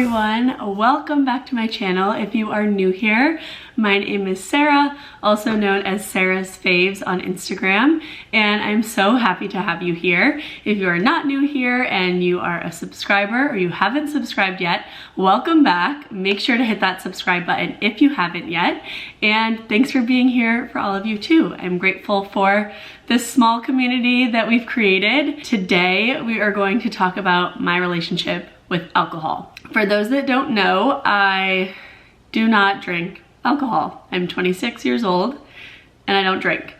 everyone, welcome back to my channel. If you are new here, my name is Sarah, also known as Sarah's Faves on Instagram, and I'm so happy to have you here. If you are not new here and you are a subscriber or you haven't subscribed yet, welcome back. Make sure to hit that subscribe button if you haven't yet, and thanks for being here for all of you too. I'm grateful for this small community that we've created. Today we are going to talk about my relationship with alcohol. For those that don't know, I do not drink alcohol. I'm 26 years old and I don't drink.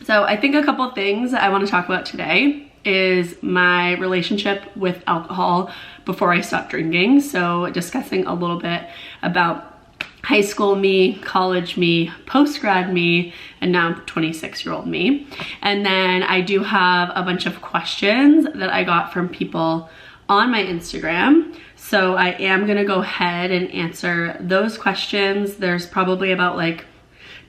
So I think a couple of things I want to talk about today is my relationship with alcohol before I stopped drinking. So discussing a little bit about high school me, college me, post-grad me, and now 26-year-old me. And then I do have a bunch of questions that I got from people on my Instagram. So I am gonna go ahead and answer those questions. There's probably about like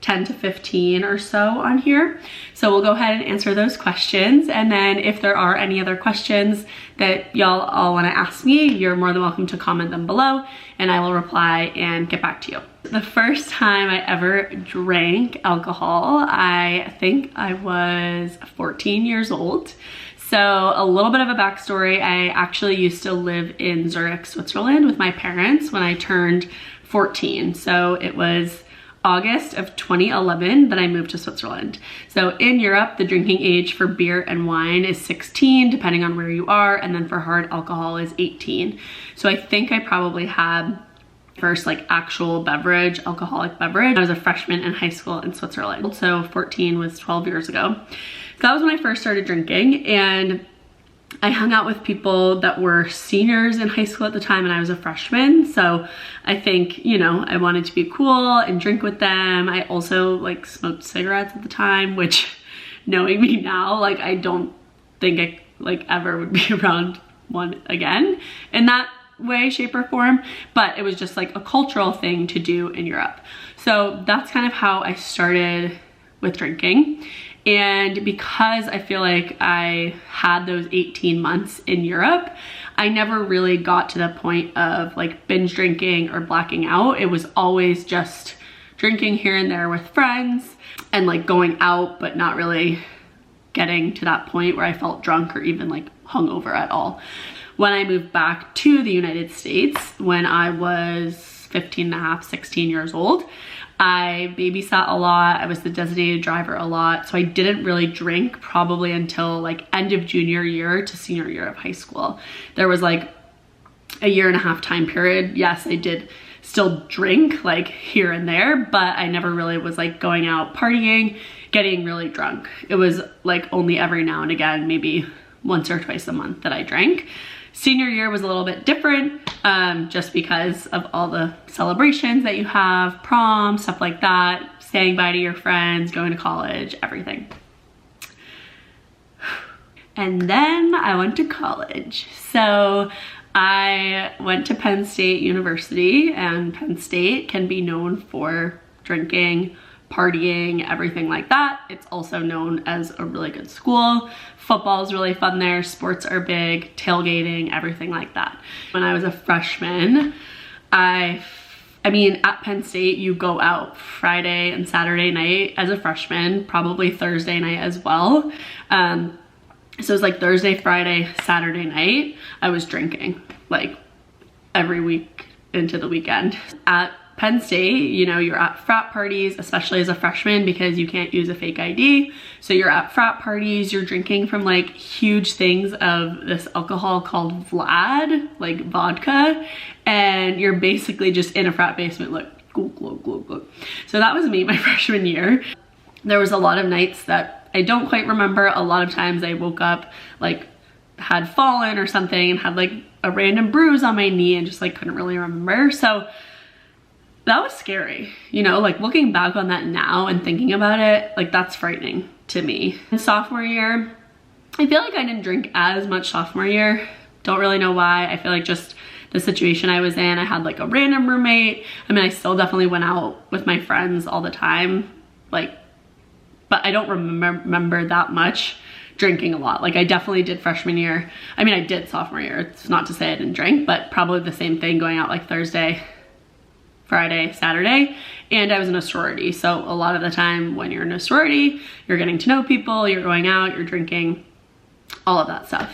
10 to 15 or so on here. So we'll go ahead and answer those questions. And then if there are any other questions that y'all all wanna ask me, you're more than welcome to comment them below and I will reply and get back to you. The first time I ever drank alcohol, I think I was 14 years old. So a little bit of a backstory, I actually used to live in Zurich, Switzerland with my parents when I turned 14. So it was August of 2011 that I moved to Switzerland. So in Europe, the drinking age for beer and wine is 16, depending on where you are, and then for hard alcohol is 18. So I think I probably had first like actual beverage, alcoholic beverage. I was a freshman in high school in Switzerland. So 14 was 12 years ago. So that was when I first started drinking, and I hung out with people that were seniors in high school at the time and I was a freshman. So I think, you know, I wanted to be cool and drink with them. I also like smoked cigarettes at the time, which knowing me now, like I don't think I like ever would be around one again in that way, shape, or form, but it was just like a cultural thing to do in Europe. So that's kind of how I started with drinking. And because I feel like I had those 18 months in Europe, I never really got to the point of like binge drinking or blacking out. It was always just drinking here and there with friends and like going out, but not really getting to that point where I felt drunk or even like hungover at all. When I moved back to the United States, when I was 15 and a half, 16 years old, I babysat a lot. I was the designated driver a lot. So I didn't really drink probably until like end of junior year to senior year of high school. There was like a year and a half time period. Yes, I did still drink like here and there, but I never really was like going out partying, getting really drunk. It was like only every now and again, maybe once or twice a month that I drank. Senior year was a little bit different just because of all the celebrations that you have, prom, stuff like that, saying bye to your friends, going to college, everything. And then I went to college. So I went to Penn State University, and Penn State can be known for drinking, partying, everything like that. It's also known as a really good school. Football is really fun there. Sports are big, tailgating, everything like that. When I was a freshman, I mean, at Penn State, you go out Friday and Saturday night as a freshman, probably Thursday night as well. So it was like Thursday, Friday, Saturday night, I was drinking like every week into the weekend. At Penn State, you know, you're at frat parties, especially as a freshman because you can't use a fake ID. So you're at frat parties, you're drinking from like huge things of this alcohol called Vlad, like vodka, and you're basically just in a frat basement like glug, glug, glug, glug. So that was me my freshman year. There was a lot of nights that I don't quite remember. A lot of times I woke up like had fallen or something and had like a random bruise on my knee and just like couldn't really remember. So that was scary, you know, like looking back on that now and thinking about it, like that's frightening to me. In sophomore year, I feel like I didn't drink as much sophomore year. Don't really know why. I feel like just the situation I was in, I had like a random roommate. I mean, I still definitely went out with my friends all the time, like, but I don't remember that much drinking a lot. Like I definitely did freshman year. I mean, I did sophomore year. It's not to say I didn't drink, but probably the same thing, going out like Thursday, Friday, Saturday, and I was in a sorority. So a lot of the time when you're in a sorority, you're getting to know people, you're going out, you're drinking, all of that stuff.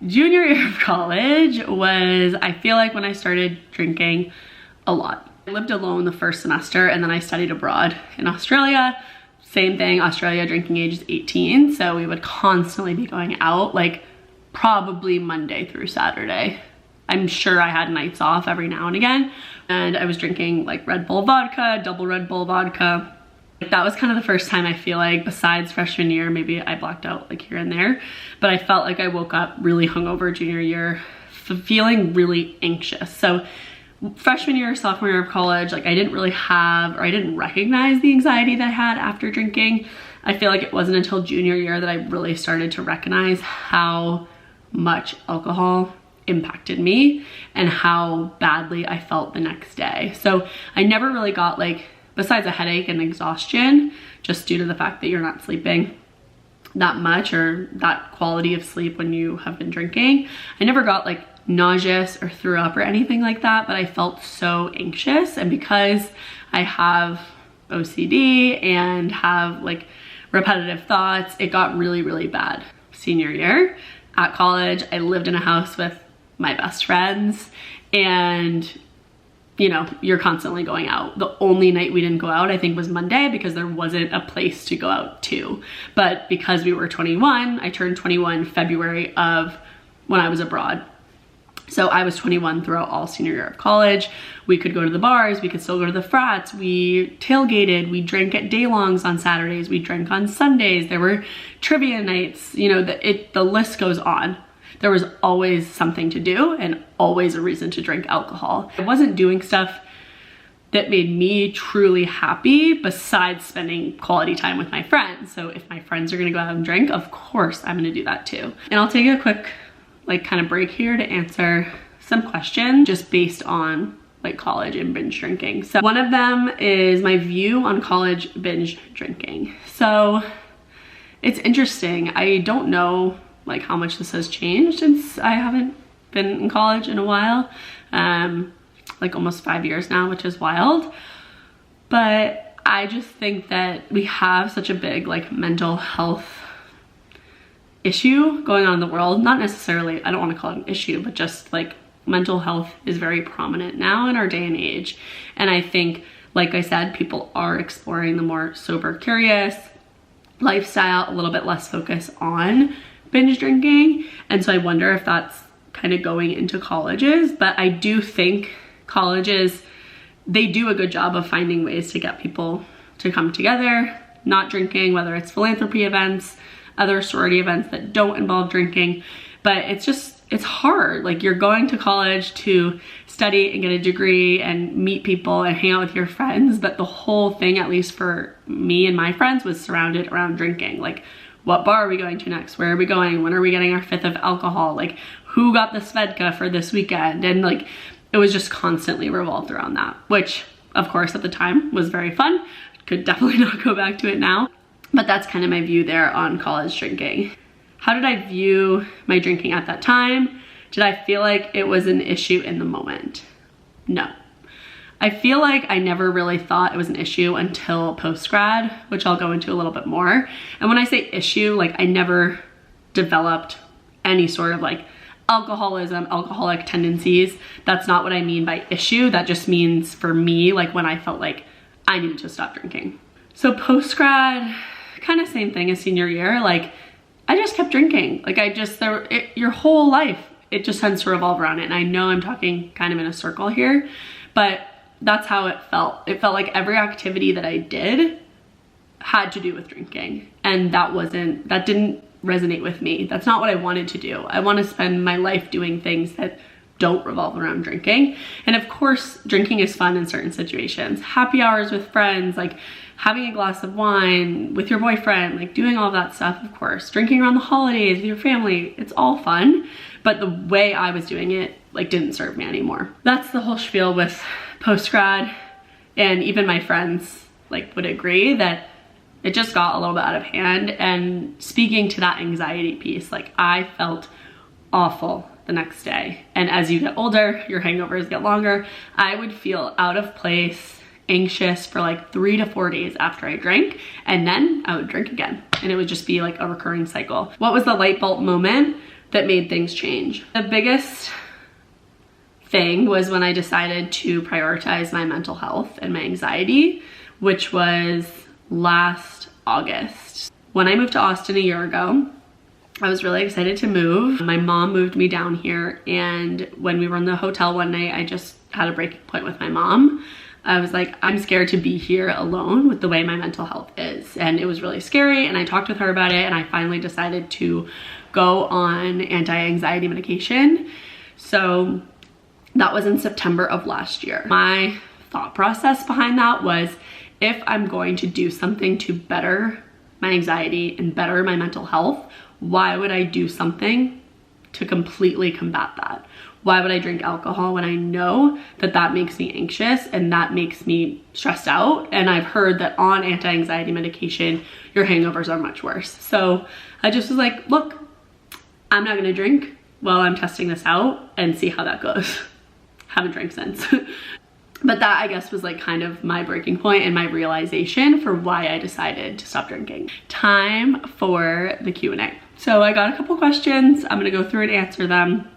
Junior year of college was, I feel like, when I started drinking a lot. I lived alone the first semester and then I studied abroad in Australia. Same thing, Australia drinking age is 18. So we would constantly be going out, like probably Monday through Saturday. I'm sure I had nights off every now and again. And I was drinking like Red Bull vodka, double Red Bull vodka. That was kind of the first time, I feel like, besides freshman year, maybe I blacked out like here and there, but I felt like I woke up really hungover junior year, feeling really anxious. So freshman year, sophomore year of college, like I didn't really have, or I didn't recognize the anxiety that I had after drinking. I feel like it wasn't until junior year that I really started to recognize how much alcohol impacted me and how badly I felt the next day. So I never really got, like, besides a headache and exhaustion, just due to the fact that you're not sleeping that much or that quality of sleep when you have been drinking, I never got like nauseous or threw up or anything like that, but I felt so anxious. And because I have OCD and have like repetitive thoughts, it got really, really bad. Senior year at college, I lived in a house with my best friends, and you know, you're constantly going out. The only night we didn't go out, I think, was Monday because there wasn't a place to go out to. But because we were 21, I turned 21 February of when I was abroad. So I was 21 throughout all senior year of college. We could go to the bars, we could still go to the frats, we tailgated, we drank at day-longs on Saturdays, we drank on Sundays, there were trivia nights, you know, the list goes on. There was always something to do and always a reason to drink alcohol. I wasn't doing stuff that made me truly happy besides spending quality time with my friends. So if my friends are gonna go out and drink, of course I'm gonna do that too. And I'll take a quick like kind of break here to answer some questions just based on like college and binge drinking. So one of them is my view on college binge drinking. So it's interesting. I don't know like how much this has changed since I haven't been in college in a while, like almost 5 years now, which is wild. But I just think that we have such a big like mental health issue going on in the world. Not necessarily, I don't want to call it an issue, but just like mental health is very prominent now in our day and age. And I think, like I said, people are exploring the more sober, curious lifestyle, a little bit less focus on binge drinking. And so I wonder if that's kind of going into colleges. But I do think colleges, they do a good job of finding ways to get people to come together, not drinking, whether it's philanthropy events, other sorority events that don't involve drinking. But it's hard. Like, you're going to college to study and get a degree and meet people and hang out with your friends. But the whole thing, at least for me and my friends, was surrounded around drinking. Like, what bar are we going to next? Where are we going? When are we getting our 5th of alcohol? Like, who got the Svedka for this weekend? And like, it was just constantly revolved around that, which of course at the time was very fun. Could definitely not go back to it now. But that's kind of my view there on college drinking. How did I view my drinking at that time? Did I feel like it was an issue in the moment? No. I feel like I never really thought it was an issue until post-grad, which I'll go into a little bit more. And when I say issue, like, I never developed any sort of like alcoholism, alcoholic tendencies. That's not what I mean by issue. That just means for me, like, when I felt like I needed to stop drinking. So post-grad, kind of same thing as senior year. Like, I just kept drinking. Like, your whole life, it just tends to revolve around it. And I know I'm talking kind of in a circle here, but that's how it felt. It felt like every activity that I did had to do with drinking. And that didn't resonate with me. That's not what I wanted to do. I want to spend my life doing things that don't revolve around drinking. And of course, drinking is fun in certain situations. Happy hours with friends, like having a glass of wine with your boyfriend, like doing all that stuff, of course. Drinking around the holidays with your family, it's all fun. But the way I was doing it, like, didn't serve me anymore. That's the whole spiel with post-grad. And even my friends, like, would agree that it just got a little bit out of hand. And speaking to that anxiety piece, like I felt awful the next day. And as you get older, your hangovers get longer. I would feel out of place, anxious for like 3 to 4 days after I drank, and then I would drink again. And it would just be like a recurring cycle. What was the light bulb moment that made things change? The biggest thing was when I decided to prioritize my mental health and my anxiety, which was last August. When I moved to Austin a year ago, I was really excited to move. My mom moved me down here, and when we were in the hotel one night, I just had a breaking point with my mom. I was like, I'm scared to be here alone with the way my mental health is. And it was really scary, and I talked with her about it, and I finally decided to go on anti-anxiety medication. So that was in September of last year. My thought process behind that was, if I'm going to do something to better my anxiety and better my mental health, why would I do something to completely combat that? Why would I drink alcohol when I know that that makes me anxious and that makes me stressed out? And I've heard that on anti-anxiety medication, your hangovers are much worse. So I just was like, look, I'm not gonna drink while I'm testing this out and see how that goes. Haven't drank since. But that, I guess, was like kind of my breaking point and my realization for why I decided to stop drinking. Time for the Q&A. So I got a couple questions. I'm gonna go through and answer them,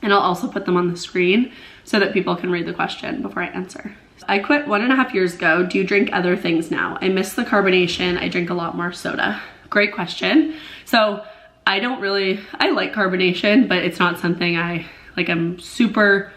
and I'll also put them on the screen so that people can read the question before I answer. I quit 1.5 years ago. Do you drink other things now? I miss the carbonation. I drink a lot more soda. Great question. So I like carbonation, but it's not something I'm super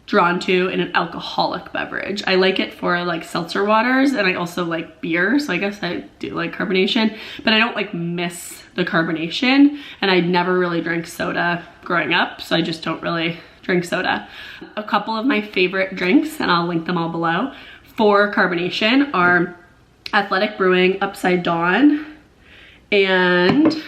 drawn to in an alcoholic beverage. I like it for like seltzer waters, and I also like beer, so I guess I do like carbonation, but I don't like miss the carbonation, and I never really drank soda growing up, so I just don't really drink soda. A couple of my favorite drinks, and I'll link them all below, for carbonation are Athletic Brewing Upside Dawn and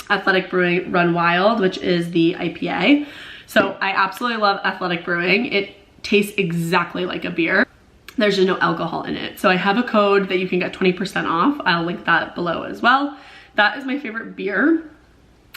Athletic Brewing Run Wild, which is the IPA. So I absolutely love Athletic Brewing. It tastes exactly like a beer. There's just no alcohol in it. So I have a code that you can get 20% off. I'll link that below as well. That is my favorite beer.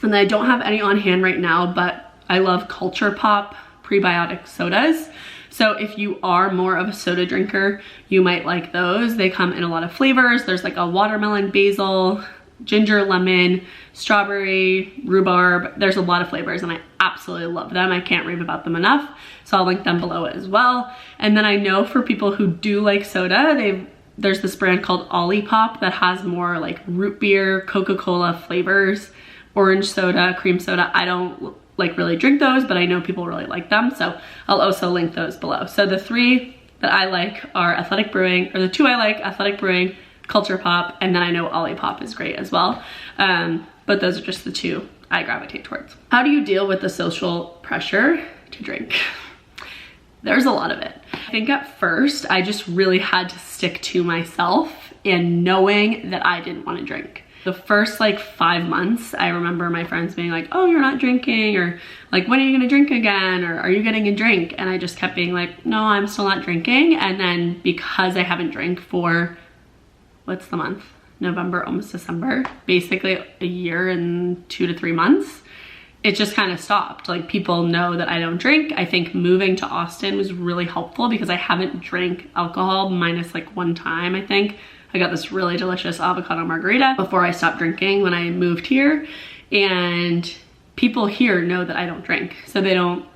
And I don't have any on hand right now, but I love Culture Pop prebiotic sodas. So if you are more of a soda drinker, you might like those. They come in a lot of flavors. There's like a watermelon, basil, ginger, lemon, strawberry, rhubarb. There's a lot of flavors, and I absolutely love them. I can't rave about them enough. So I'll link them below as well. And then I know for people who do like soda, there's this brand called Olipop that has more like root beer, Coca-Cola flavors, orange soda, cream soda. I don't like really drink those, but I know people really like them. So I'll also link those below. So the 3 that I like are Athletic Brewing, or the 2 I like, Athletic Brewing, Culture Pop, and then I know Olipop is great as well. But those are just the 2 I gravitate towards. How do you deal with the social pressure to drink? There's a lot of it. I think at first I just really had to stick to myself and knowing that I didn't want to drink. The first like 5 months, I remember my friends being like, oh, you're not drinking, or like, when are you gonna drink again? Or are you getting a drink? And I just kept being like, no, I'm still not drinking. And then because I haven't drank for, what's the month? November, almost December, basically a year and 2 to 3 months, it just kind of stopped. Like, people know that I don't drink. I think moving to Austin was really helpful because I haven't drank alcohol minus like 1 time, I think. I got this really delicious avocado margarita before I stopped drinking when I moved here, and people here know that I don't drink. So they don't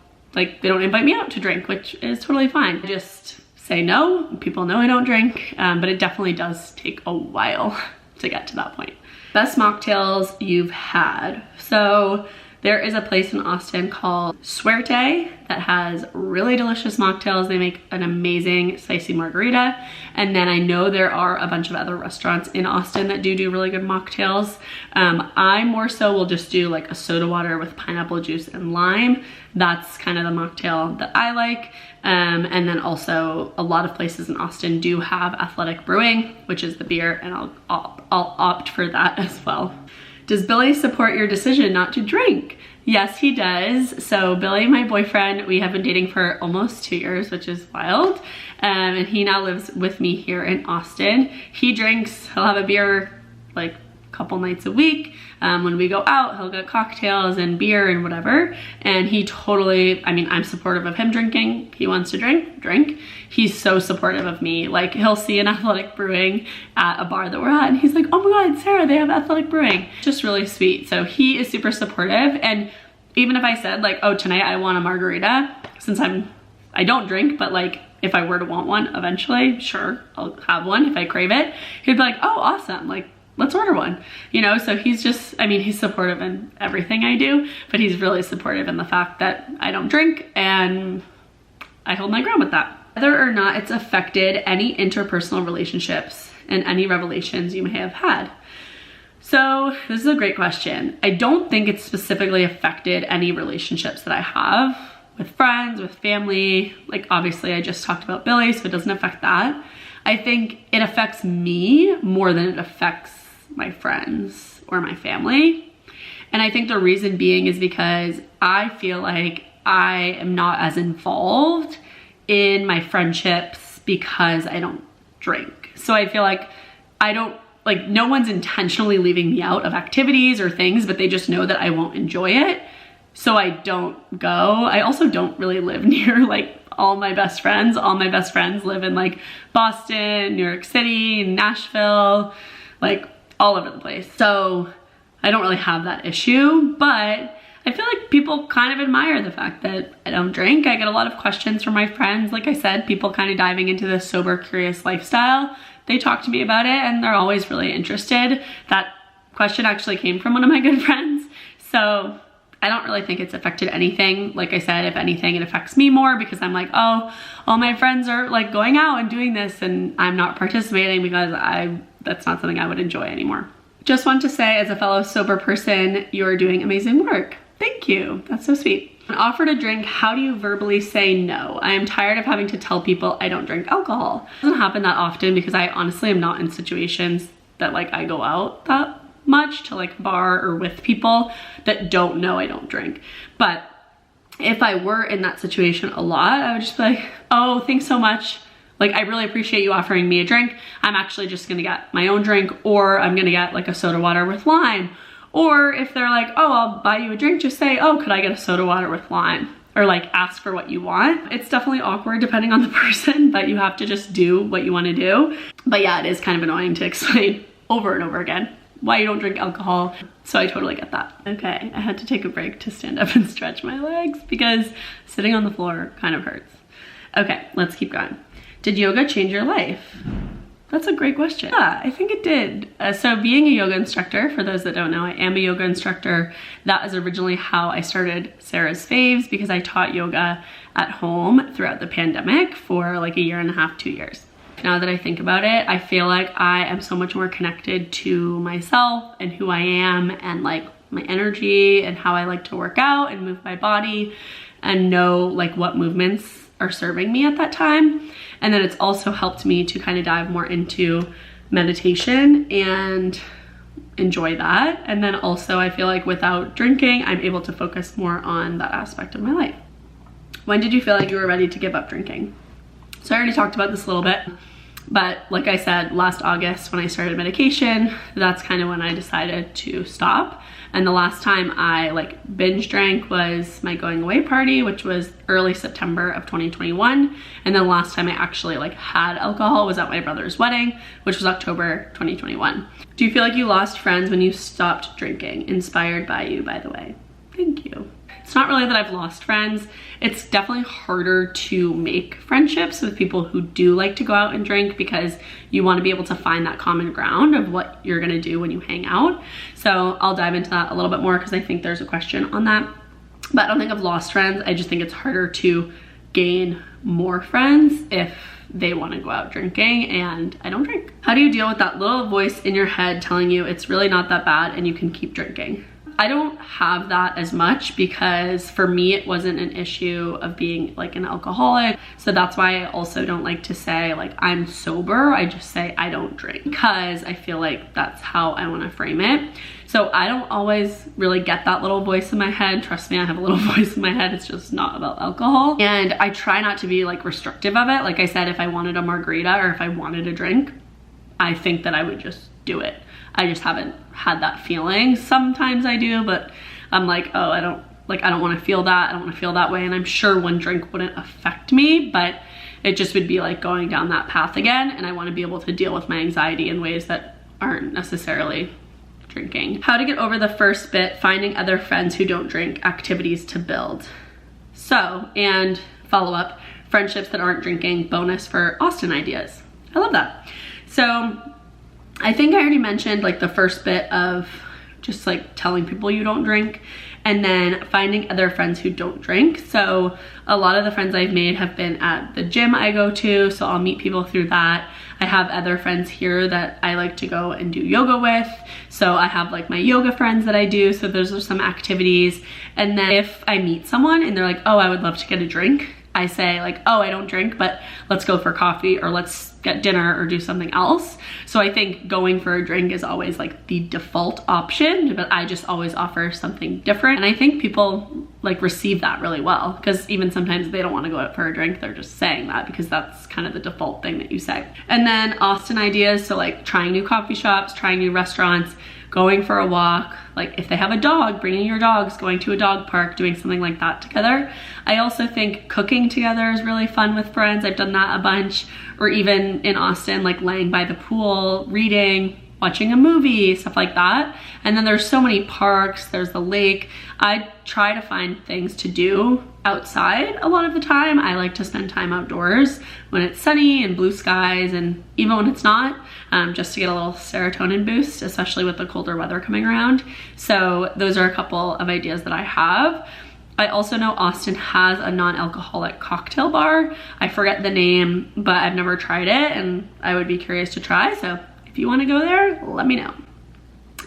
invite me out to drink, which is totally fine. I just say no. People know I don't drink, but it definitely does take a while to get to that point. Best mocktails you've had. So there is a place in Austin called Suerte that has really delicious mocktails. They make an amazing spicy margarita. And then I know there are a bunch of other restaurants in Austin that do really good mocktails. I more so will just do like a soda water with pineapple juice and lime. That's kind of the mocktail that I like. And then also a lot of places in Austin do have Athletic Brewing, which is the beer, and I'll opt for that as well. Does Billy support your decision not to drink? Yes, he does. So Billy, my boyfriend, we have been dating for almost 2 years, which is wild. And he now lives with me here in Austin. He drinks, he'll have a beer like a couple nights a week. When we go out, he'll get cocktails and beer and whatever. And he totally, I mean, I'm supportive of him drinking. He wants to drink. He's so supportive of me. Like, he'll see an Athletic Brewing at a bar that we're at and he's like, oh my God, Sarah, they have Athletic Brewing. Just really sweet. So he is super supportive. And even if I said like, oh, tonight I want a margarita, since I don't drink, but like if I were to want one eventually, sure, I'll have one if I crave it. He'd be like, oh, awesome. Like, let's order one, you know? So he's just, I mean, he's supportive in everything I do, but he's really supportive in the fact that I don't drink, and I hold my ground with that. Whether or not it's affected any interpersonal relationships and any revelations you may have had. So this is a great question. I don't think it's specifically affected any relationships that I have with friends, with family. Like, obviously I just talked about Billy, so it doesn't affect that. I think it affects me more than it affects my friends or my family. And I think the reason being is because I feel like I am not as involved in my friendships because I don't drink. So I feel like no one's intentionally leaving me out of activities or things, but they just know that I won't enjoy it. So I don't go. I also don't really live near like all my best friends. All my best friends live in like Boston, New York City, Nashville, like all over the place. So I don't really have that issue, but I feel like people kind of admire the fact that I don't drink. I get a lot of questions from my friends. Like I said, people kind of diving into this sober, curious lifestyle. They talk to me about it and they're always really interested. That question actually came from one of my good friends. So I don't really think it's affected anything. Like I said, if anything, it affects me more because I'm like, oh, all my friends are like going out and doing this and I'm not participating because that's not something I would enjoy anymore. Just want to say, as a fellow sober person, you're doing amazing work. Thank you. That's so sweet. When offered a drink, how do you verbally say no? I am tired of having to tell people I don't drink alcohol. It doesn't happen that often because I honestly am not in situations that like I go out that much to like a bar or with people that don't know I don't drink. But if I were in that situation a lot, I would just be like, oh, thanks so much. Like, I really appreciate you offering me a drink. I'm actually just gonna get my own drink, or I'm gonna get like a soda water with lime. Or if they're like, oh, I'll buy you a drink, just say, oh, could I get a soda water with lime? Or like ask for what you want. It's definitely awkward depending on the person, but you have to just do what you wanna do. But yeah, it is kind of annoying to explain over and over again why you don't drink alcohol. So I totally get that. Okay, I had to take a break to stand up and stretch my legs because sitting on the floor kind of hurts. Okay, let's keep going. Did yoga change your life? That's a great question. Yeah, I think it did. So being a yoga instructor, for those that don't know, I am a yoga instructor. That is originally how I started Sarah's Faves, because I taught yoga at home throughout the pandemic for like 1.5 years, 2 years. Now that I think about it, I feel like I am so much more connected to myself and who I am and like my energy and how I like to work out and move my body and know like what movements are serving me at that time. And then it's also helped me to kind of dive more into meditation and enjoy that. And then also I feel like without drinking, I'm able to focus more on that aspect of my life. When did you feel like you were ready to give up drinking? So I already talked about this a little bit, but like I said, last August when I started medication, that's kind of when I decided to stop. And the last time I like binge drank was my going away party, which was early September of 2021. And then the last time I actually like had alcohol was at my brother's wedding, which was October 2021. Do you feel like you lost friends when you stopped drinking? Inspired by you, by the way. Thank you. It's not really that I've lost friends. It's definitely harder to make friendships with people who do like to go out and drink because you want to be able to find that common ground of what you're gonna do when you hang out. So I'll dive into that a little bit more because I think there's a question on that. But I don't think I've lost friends. I just think it's harder to gain more friends if they want to go out drinking and I don't drink. How do you deal with that little voice in your head telling you it's really not that bad and you can keep drinking? I don't have that as much because for me it wasn't an issue of being like an alcoholic. So that's why I also don't like to say like I'm sober. I just say I don't drink because I feel like that's how I want to frame it. So I don't always really get that little voice in my head. Trust me, I have a little voice in my head. It's just not about alcohol. And I try not to be like restrictive of it. Like I said, if I wanted a margarita or if I wanted a drink, I think that I would just do it. I just haven't had that feeling. Sometimes I do, but I'm like, oh, I don't want to feel that. I don't want to feel that way. And I'm sure one drink wouldn't affect me, but it just would be like going down that path again. And I want to be able to deal with my anxiety in ways that aren't necessarily drinking. How to get over the first bit, finding other friends who don't drink, activities to build. So, and follow up, friendships that aren't drinking, bonus for Austin ideas. I love that. So I think I already mentioned like the first bit of just like telling people you don't drink and then finding other friends who don't drink. So a lot of the friends I've made have been at the gym I go to, so I'll meet people through that. I have other friends here that I like to go and do yoga with. So I have like my yoga friends that I do. So those are some activities. And then if I meet someone and they're like, oh, I would love to get a drink, I say like, oh, I don't drink, but let's go for coffee or let's get dinner or do something else. So I think going for a drink is always like the default option, but I just always offer something different. And I think people like receive that really well because even sometimes they don't want to go out for a drink. They're just saying that because that's kind of the default thing that you say. And then Austin ideas. So like trying new coffee shops, trying new restaurants, going for a walk, like if they have a dog, bringing your dogs, going to a dog park, doing something like that together. I also think cooking together is really fun with friends. I've done that a bunch, or even in Austin, like laying by the pool, reading, watching a movie, stuff like that. And then there's so many parks, there's the lake. I try to find things to do outside a lot of the time. I like to spend time outdoors when it's sunny and blue skies, and even when it's not, just to get a little serotonin boost, especially with the colder weather coming around. So those are a couple of ideas that I have. I also know Austin has a non-alcoholic cocktail bar. I forget the name, but I've never tried it and I would be curious to try. So if you want to go there, let me know.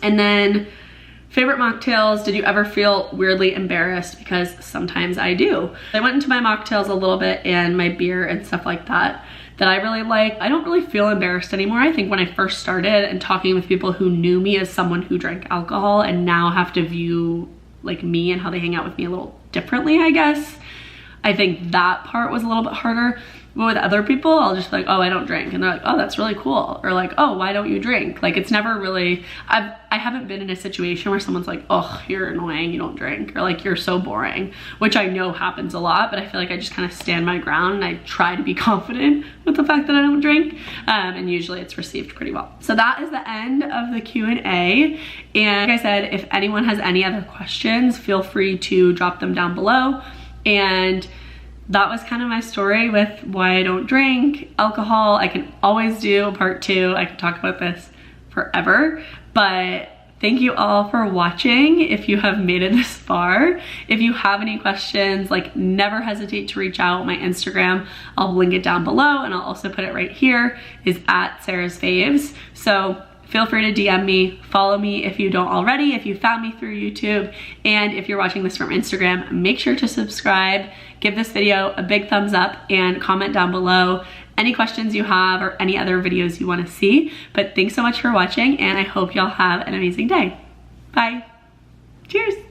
And then favorite mocktails. Did you ever feel weirdly embarrassed? Because sometimes I do. I went into my mocktails a little bit and my beer and stuff like that I really like. I don't really feel embarrassed anymore. I think when I first started and talking with people who knew me as someone who drank alcohol and now have to view like me and how they hang out with me a little differently, I guess. I think that part was a little bit harder. But with other people, I'll just be like, oh, I don't drink. And they're like, oh, that's really cool. Or like, oh, why don't you drink? Like, it's never really, I haven't been in a situation where someone's like, oh, you're annoying, you don't drink. Or like, you're so boring, which I know happens a lot, but I feel like I just kind of stand my ground and I try to be confident with the fact that I don't drink. And usually it's received pretty well. So that is the end of the Q&A. And like I said, if anyone has any other questions, feel free to drop them down below. And that was kind of my story with why I don't drink alcohol. I can always do a part 2. I could talk about this forever, but thank you all for watching. If you have made it this far, if you have any questions, like never hesitate to reach out. My Instagram, I'll link it down below and I'll also put it right here, is at Sarah's Faves. So feel free to DM me, follow me if you don't already, if you found me through YouTube, and if you're watching this from Instagram, make sure to subscribe, give this video a big thumbs up, and comment down below any questions you have or any other videos you want to see. But thanks so much for watching, and I hope y'all have an amazing day. Bye. Cheers.